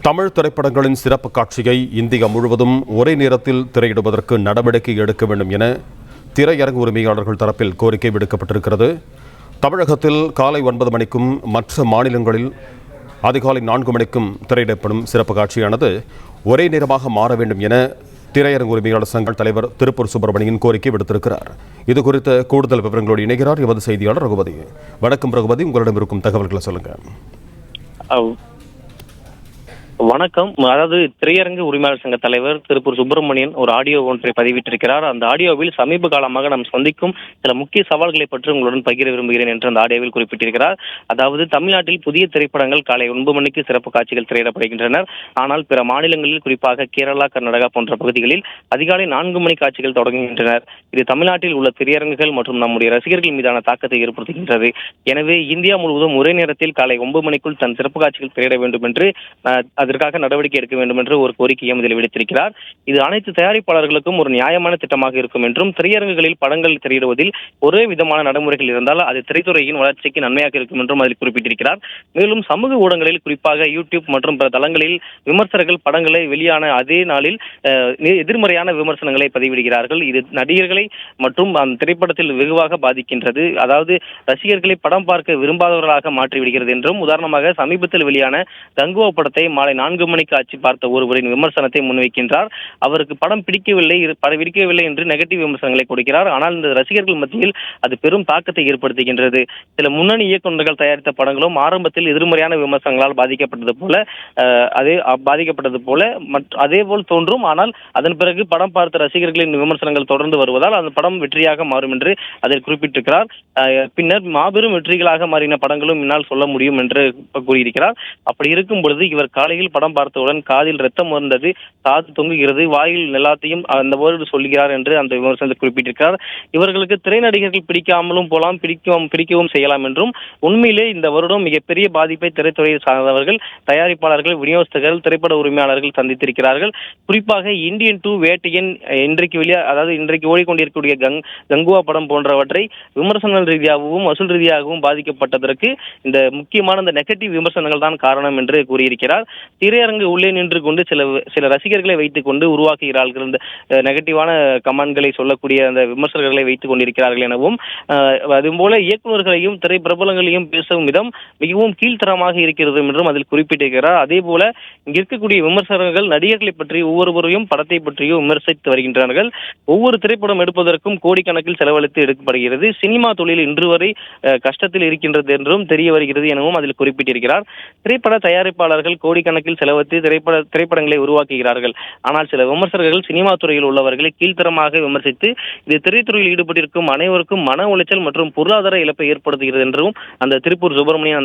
தமிழ் திரைப்படங்களின் சிறப்பு காட்சியை இந்தியா முழுவதும் ஒரே நேரத்தில் திரையிடுவதற்கு நடவடிக்கை எடுக்க வேண்டும் என திரையரங்கு உரிமையாளர்கள் தரப்பில் கோரிக்கை விடுக்கப்பட்டிருக்கிறது. தமிழகத்தில் காலை 9 மணிக்கும் மற்ற மாநிலங்களில் அதிகாலை 4 மணிக்கும் திரையிடப்படும் சிறப்பு காட்சியானது ஒரே நேரமாக மாற வேண்டும் என திரையரங்கு உரிமையாளர் சங்க தலைவர் திருப்பூர் சுப்பிரமணியன் கோரிக்கை விடுத்திருக்கிறார். இது குறித்த கூடுதல் விவரங்களோடு இணைகிறார் எமது செய்தியாளர் ரகுபதி. வணக்கம் ரகுபதி, உங்களிடம் இருக்கும் தகவல்களை சொல்லுங்க. வணக்கம். அதாவது திரையரங்கு உரிமையாளர் சங்க தலைவர் திருப்பூர் சுப்பிரமணியன் ஒரு ஆடியோ ஒன்றை பதிவிட்டிருக்கிறார். அந்த ஆடியோவில் சமீப காலமாக நாம் சந்திக்கும் சில முக்கிய சவால்களை பற்றி உங்களுடன் பகிர விரும்புகிறேன் என்று அந்த ஆடியோவில் குறிப்பிட்டிருக்கிறார். அதாவது தமிழ்நாட்டில் புதிய திரைப்படங்கள் காலை 9 மணிக்கு சிறப்பு காட்சிகள் திரையிடப்படுகின்றன. ஆனால் பிற மாநிலங்களில், குறிப்பாக கேரளா, கர்நாடகா போன்ற பகுதிகளில் அதிகாலை 4 மணி காட்சிகள் தொடங்குகின்றனர். இது தமிழ்நாட்டில் உள்ள திரையரங்குகள் மற்றும் நம்முடைய ரசிகர்கள் மீதான தாக்கத்தை ஏற்படுத்துகின்றது. எனவே இந்தியா முழுவதும் ஒரே நேரத்தில் காலை 9 மணிக்குள் தன் சிறப்பு காட்சிகள் திரையிட வேண்டும் என்று அதற்காக நடவடிக்கை எடுக்க வேண்டும் என்று ஒரு கோரிக்கையும் இதில் விடுத்திருக்கிறார். இது அனைத்து தயாரிப்பாளர்களுக்கும் ஒரு நியாயமான திட்டமாக இருக்கும் என்றும், திரையரங்குகளில் படங்கள் திரையிடுவதில் ஒரே விதமான நடைமுறைகள் இருந்தால் அது திரைத்துறையின் வளர்ச்சிக்கு நன்மையாக இருக்கும் என்றும் அதில் குறிப்பிட்டிருக்கிறார். மேலும் சமூக ஊடகங்களில், குறிப்பாக யூடியூப் மற்றும் பிற தளங்களில் விமர்சகர்கள் படங்களை வெளியான அதே நாளில் எதிர்மறையான விமர்சனங்களை பதிவிடுகிறார்கள். இது நடிகர்களை மற்றும் அந்த திரைப்படத்தில் வெகுவாக பாதிக்கின்றது. அதாவது ரசிகர்களை படம் பார்க்க விரும்பாதவர்களாக மாற்றிவிடுகிறது என்றும், உதாரணமாக சமீபத்தில் வெளியான கங்குவா படத்தை மாலை 4 மணிக்கு ஆட்சி பார்த்த ஒருவரின் விமர்சனத்தை முன்வைக்கின்றார். அவருக்கு படம் பிடிக்கவில்லை என்று நெகட்டிவ் விமர்சனங்களை கொடுக்கிறார். ஆனால் இந்த ரசிகர்கள் மத்தியில் அது பெரும் தாக்கத்தை ஏற்படுத்துகின்றது. சில முன்னணி இயக்குநர்கள் தயாரித்த படங்களும் ஆரம்பத்தில் எதிர்மறையான விமர்சனங்களால் பாதிக்கப்பட்டது போல அதேபோல் தோன்றும். ஆனால் அதன் பிறகு படம் பார்த்த ரசிகர்களின் விமர்சனங்கள் தொடர்ந்து வருவதால் அந்த படம் வெற்றியாக மாறும் என்று அதில் குறிப்பிட்டிருக்கிறார். பின்னர் மாபெரும் வெற்றிகளாக மாறின படங்களும் என்னால் சொல்ல முடியும் என்று கூறியிருக்கிறார். அப்படி இருக்கும் பொழுது இவர் காலையில் படம் பார்த்தவுடன் காதில் ரத்தம் வந்தது, காது தொங்குகிறது, வாயில் எல்லாத்தையும் அந்த வேர்டு சொல்கிறார் என்று அந்த விமர்சனத்தை குறிப்பிட்டிருக்கிறார். இவர்களுக்கு திரை நடிகர்கள் பிடிக்காமலும் போலாம், பிடிக்கவும் செய்யலாம் என்றும், உண்மையிலே இந்த வருடம் மிகப்பெரிய பாதிப்பை திரைத்துறையை சார்ந்தவர்கள், தயாரிப்பாளர்கள், விநியோகஸ்தர்கள், திரைப்பட உரிமையாளர்கள் சந்தித்திருக்கிறார்கள். குறிப்பாக இந்தியன் 2, வேட்டையன், இன்றைக்கு ஓடிக்கொண்டிருக்கக்கூடிய கங்குவா படம் போன்றவற்றை விமர்சனங்கள் ரீதியாகவும் வசூல் ரீதியாகவும் பாதிக்கப்பட்டதற்கு இந்த முக்கியமான இந்த நெகட்டிவ் விமர்சனங்கள் தான் காரணம் என்று கூறியிருக்கிறார். திரையரங்கு உள்ளே நின்று கொண்டு சில ரசிகர்களை வைத்துக் கொண்டு உருவாக்குகிறார்கள். இந்த நெகட்டிவான கமெண்ட்களை சொல்லக்கூடிய அந்த விமர்சகர்களை வைத்துக் கொண்டிருக்கிறார்கள் எனவும், அதுபோல இயக்குநர்களையும் திரை பிரபலங்களையும் பேசும் விதம் மிகவும் கீழ்த்தரமாக இருக்கிறது என்றும் அதில் குறிப்பிட்டிருக்கிறார். அதே போல இங்க இருக்கக்கூடிய விமர்சகர்கள் நடிகர்களை பற்றி ஒவ்வொருவரையும் படத்தை பற்றியும் விமர்சித்து வருகின்றார்கள். ஒவ்வொரு திரைப்படம் எடுப்பதற்கும் கோடிக்கணக்கில் செலவழித்து எடுக்கப்படுகிறது. சினிமா தொழில் இன்று வரை கஷ்டத்தில் இருக்கின்றது என்றும் தெரிய வருகிறது எனவும் அதில் குறிப்பிட்டிருக்கிறார். திரைப்பட தயாரிப்பாளர்கள் கோடிக்கணக்கில் செலவழித்து திரைப்படங்களை உருவாக்குகிறார்கள். ஆனால் சில விமர்சகர்கள் சினிமா துறையில் உள்ளவர்களை கீழ்த்தரமாக விமர்சித்து இது திரைத்துறையில் ஈடுபட்டிருக்கும் அனைவருக்கும் மன உளைச்சல் மற்றும் பொருளாதார இழப்பை ஏற்படுத்துகிறது என்றும் அந்த திருப்பூர் சுப்பிரமணியன்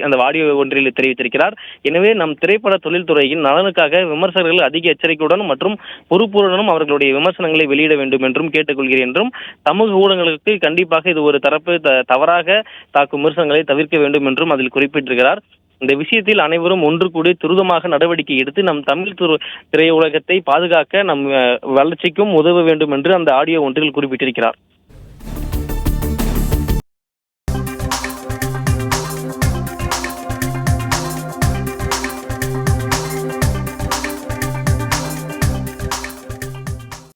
அந்த ஆடியோ ஒன்றில் தெரிவித்திருக்கிறார். எனவே நம் திரைப்பட தொழில்துறையின் நலனுக்காக விமர்சகர்கள் அதிக எச்சரிக்கையுடன் மற்றும் பொறுப்புடனும் அவர்களுடைய விமர்சனங்களை வெளியிட வேண்டும் என்றும் கேட்டுக்கொள்கிறேன் என்றும், சமூக ஊடகங்களுக்கு கண்டிப்பாக இது ஒரு தரப்பு தவறாக தாக்கும் விமர்சனங்களை தவிர்க்க வேண்டும் என்றும் அதில் குறிப்பிட்டிருக்கிறார். இந்த விஷயத்தில் அனைவரும் ஒன்று கூடி துரிதமாக நடவடிக்கை எடுத்து நம் தமிழ் திரையுலகத்தை பாதுகாக்க நம் வளர்ச்சிக்கும் உதவ வேண்டும் என்று அந்த ஆடியோ ஒன்றில் குறிப்பிட்டிருக்கிறார்.